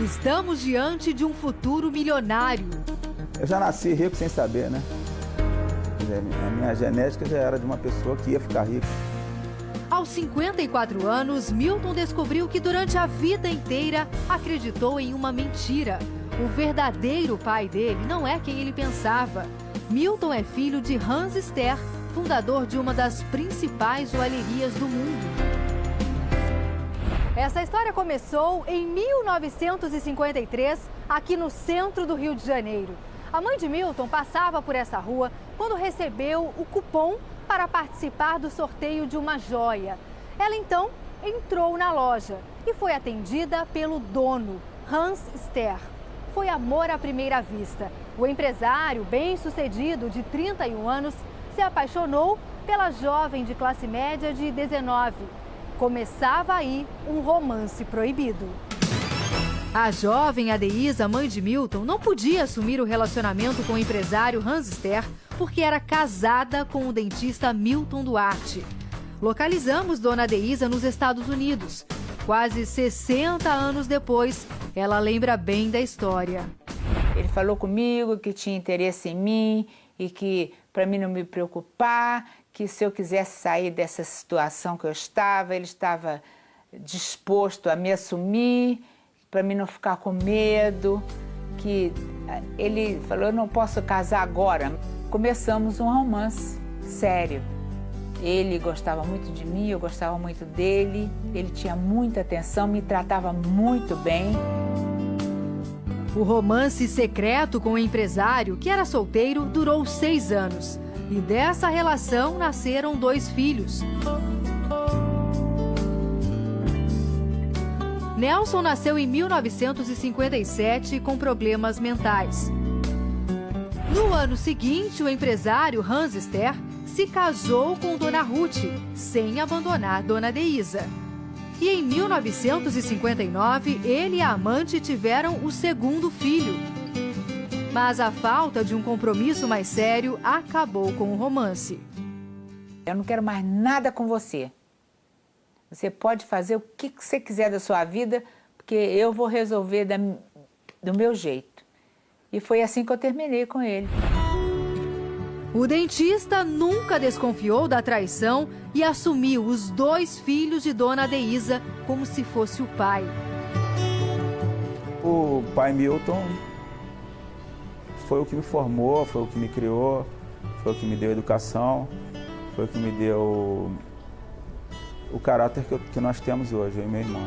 Estamos diante de um futuro milionário. Eu já nasci rico sem saber, né? A minha genética já era de uma pessoa que ia ficar rica. Aos 54 anos, Milton descobriu que durante a vida inteira acreditou em uma mentira. O verdadeiro pai dele não é quem ele pensava. Milton é filho de Hans Ster, fundador de uma das principais joalherias do mundo. Essa história começou em 1953, aqui no centro do Rio de Janeiro. A mãe de Milton passava por essa rua quando recebeu o cupom para participar do sorteio de uma joia. Ela então entrou na loja e foi atendida pelo dono, Hans Ster. Foi amor à primeira vista. O empresário bem-sucedido de 31 anos se apaixonou pela jovem de classe média de 19. Começava aí um romance proibido. A jovem Adeísa, mãe de Milton, não podia assumir o relacionamento com o empresário Hans Ster porque era casada com o dentista Milton Duarte. Localizamos Dona Adeísa nos Estados Unidos. Quase 60 anos depois, ela lembra bem da história. Ele falou comigo que tinha interesse em mim e que, para mim não me preocupar, que se eu quisesse sair dessa situação que eu estava, ele estava disposto a me assumir, para mim não ficar com medo, que ele falou, eu não posso casar agora. Começamos um romance sério. Ele gostava muito de mim, eu gostava muito dele, ele tinha muita atenção, me tratava muito bem. O romance secreto com o empresário, que era solteiro, durou 6 anos. E dessa relação nasceram 2 filhos. Nelson nasceu em 1957 com problemas mentais. No ano seguinte, o empresário Hans Ster se casou com Dona Ruth, sem abandonar Dona Adeísa. E em 1959, ele e a amante tiveram o 2º filho. Mas a falta de um compromisso mais sério acabou com o romance. Eu não quero mais nada com você. Você pode fazer o que você quiser da sua vida, porque eu vou resolver do meu jeito. E foi assim que eu terminei com ele. O dentista nunca desconfiou da traição e assumiu os 2 filhos de Dona Adeísa como se fosse o pai. O pai Milton foi o que me formou, foi o que me criou, foi o que me deu educação, foi o que me deu o caráter que nós temos hoje, eu e meu irmão.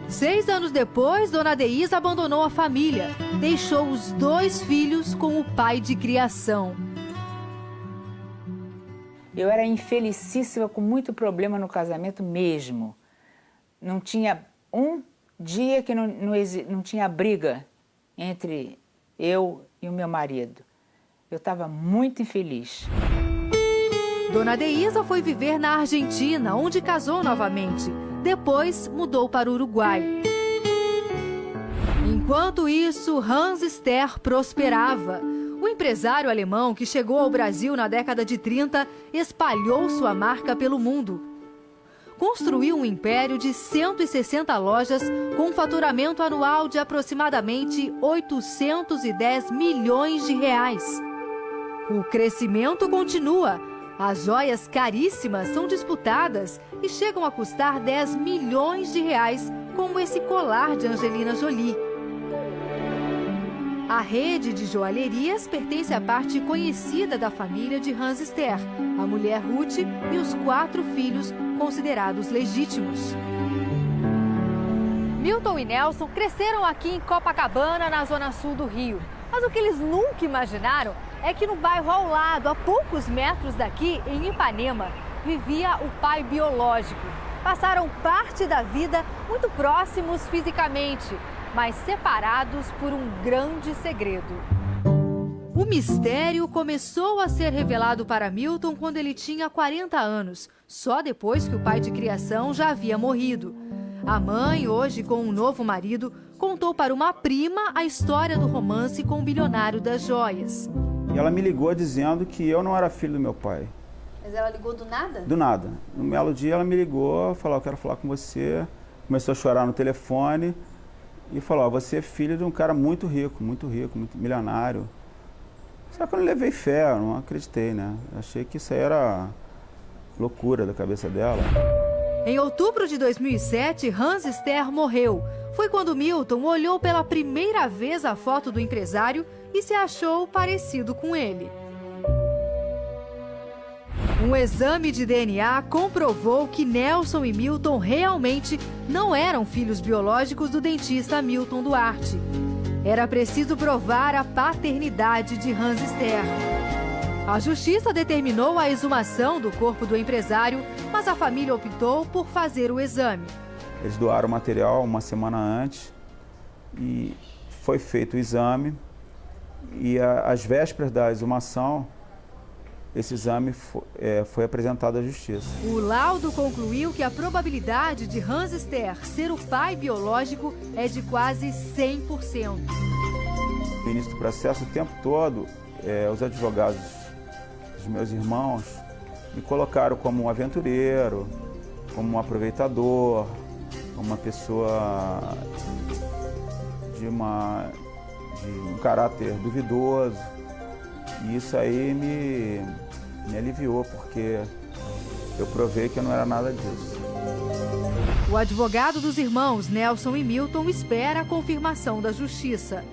6 anos depois, Dona Adeísa abandonou a família. Deixou os 2 filhos com o pai de criação. Eu era infelicíssima, com muito problema no casamento mesmo. Não tinha um dia que não tinha briga entre eu e o meu marido. Eu estava muito infeliz. Dona Adeísa foi viver na Argentina, onde casou novamente. Depois mudou para o Uruguai. Enquanto isso, Hans Ster prosperava. O empresário alemão que chegou ao Brasil na década de 30 espalhou sua marca pelo mundo. Construiu um império de 160 lojas com um faturamento anual de aproximadamente 810 milhões de reais. O crescimento continua. As joias caríssimas são disputadas e chegam a custar 10 milhões de reais, como esse colar de Angelina Jolie. A rede de joalherias pertence à parte conhecida da família de Hans Ster, a mulher Ruth e os 4 filhos considerados legítimos. Milton e Nelson cresceram aqui em Copacabana, na zona sul do Rio. Mas o que eles nunca imaginaram é que no bairro ao lado, a poucos metros daqui, em Ipanema, vivia o pai biológico. Passaram parte da vida muito próximos fisicamente, mas separados por um grande segredo. O mistério começou a ser revelado para Milton quando ele tinha 40 anos, só depois que o pai de criação já havia morrido. A mãe, hoje com um novo marido, contou para uma prima a história do romance com o bilionário das joias. E ela me ligou dizendo que eu não era filho do meu pai. Mas ela ligou do nada? Do nado. No belo dia ela me ligou, falou, eu quero falar com você. começou a chorar no telefone e falou, você é filho de um cara muito rico, muito milionário. Só que eu não levei fé, eu não acreditei, né? Achei que isso aí era loucura da cabeça dela. Em outubro de 2007, Hans Ster morreu. Foi quando Milton olhou pela primeira vez a foto do empresário e se achou parecido com ele. Um exame de DNA comprovou que Nelson e Milton realmente não eram filhos biológicos do dentista Milton Duarte. Era preciso provar a paternidade de Hans Ster. A justiça determinou a exumação do corpo do empresário, mas a família optou por fazer o exame. Eles doaram o material uma semana antes e foi feito o exame. E às vésperas da exumação, esse exame foi apresentado à justiça. O laudo concluiu que a probabilidade de Hans Ster ser o pai biológico é de quase 100%. No início do processo, o tempo todo, os advogados dos meus irmãos me colocaram como um aventureiro, como um aproveitador, como uma pessoa de um caráter duvidoso. E isso aí me aliviou, porque eu provei que eu não era nada disso. O advogado dos irmãos Nelson e Milton espera a confirmação da justiça.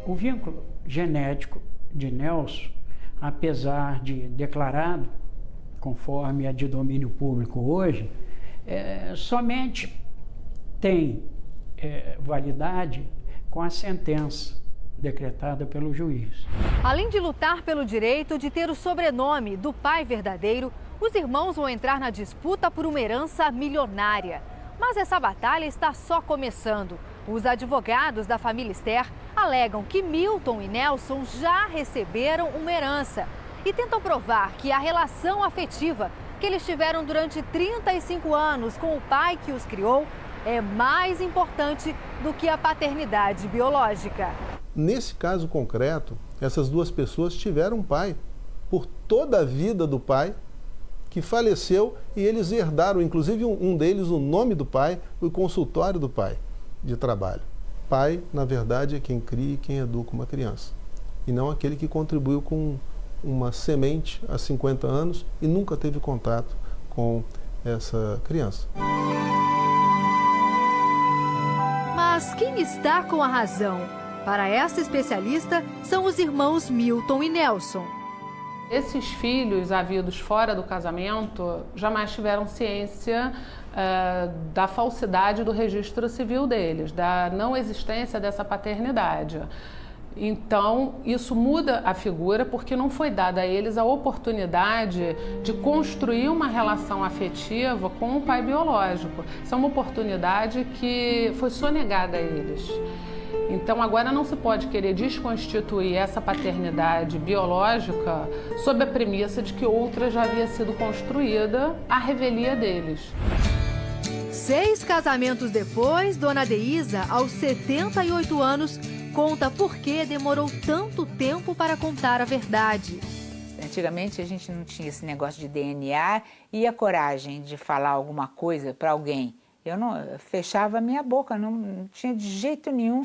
O vínculo genético de Nelson, apesar de declarado, conforme é de domínio público hoje, somente tem validade com a sentença decretada pelo juiz. Além de lutar pelo direito de ter o sobrenome do pai verdadeiro, os irmãos vão entrar na disputa por uma herança milionária. Mas essa batalha está só começando. Os advogados da família Ster alegam que Milton e Nelson já receberam uma herança e tentam provar que a relação afetiva que eles tiveram durante 35 anos com o pai que os criou é mais importante do que a paternidade biológica. Nesse caso concreto, essas duas pessoas tiveram um pai por toda a vida do pai, que faleceu, e eles herdaram, inclusive um deles, o nome do pai, o consultório do pai de trabalho. Pai, na verdade, é quem cria e quem educa uma criança, e não aquele que contribuiu com uma semente há 50 anos e nunca teve contato com essa criança. Mas quem está com a razão? Para esta especialista, são os irmãos Milton e Nelson. Esses filhos havidos fora do casamento jamais tiveram ciência da falsidade do registro civil deles, da não existência dessa paternidade. Então, isso muda a figura porque não foi dada a eles a oportunidade de construir uma relação afetiva com o pai biológico. Isso é uma oportunidade que foi sonegada a eles. Então, agora não se pode querer desconstituir essa paternidade biológica sob a premissa de que outra já havia sido construída à revelia deles. 6 casamentos depois, Dona Deísa, aos 78 anos, conta por que demorou tanto tempo para contar a verdade. Antigamente a gente não tinha esse negócio de DNA e a coragem de falar alguma coisa para alguém. Eu fechava a minha boca, não tinha de jeito nenhum.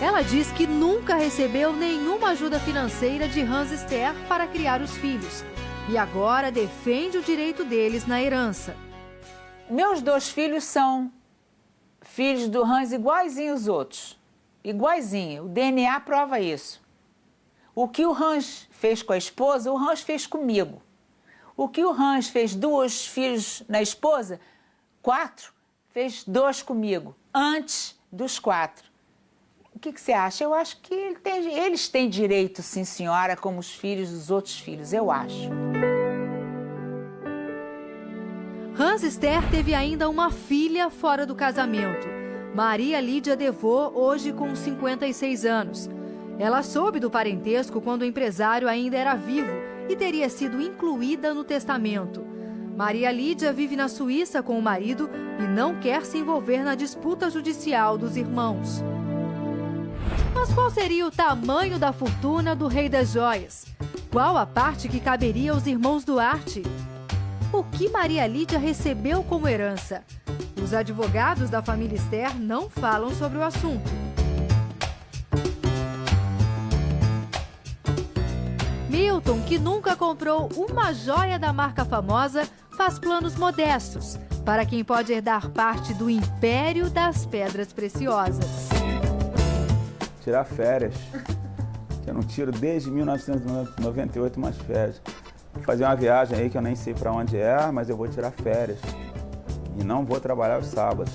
Ela diz que nunca recebeu nenhuma ajuda financeira de Hans Ster para criar os filhos. E agora defende o direito deles na herança. Meus 2 filhos são filhos do Hans iguaizinho os outros. Iguaizinho. O DNA prova isso. O que o Hans fez com a esposa, o Hans fez comigo. O que o Hans fez 2 filhos na esposa, 4, fez 2 comigo, antes dos 4. O que você acha? Eu acho que eles têm direito, sim senhora, como os filhos dos outros filhos, eu acho. Hans Ster teve ainda uma filha fora do casamento, Maria Lídia Devô, hoje com 56 anos. Ela soube do parentesco quando o empresário ainda era vivo e teria sido incluída no testamento. Maria Lídia vive na Suíça com o marido e não quer se envolver na disputa judicial dos irmãos. Mas qual seria o tamanho da fortuna do Rei das Joias? Qual a parte que caberia aos irmãos Duarte? o que Maria Lídia recebeu como herança. Os advogados da família Ster não falam sobre o assunto. Milton, que nunca comprou uma joia da marca famosa, faz planos modestos para quem pode herdar parte do império das pedras preciosas. Tirar férias. Eu não tiro desde 1998 umas férias. Vou fazer uma viagem aí que eu nem sei para onde é, mas eu vou tirar férias. E não vou trabalhar os sábados.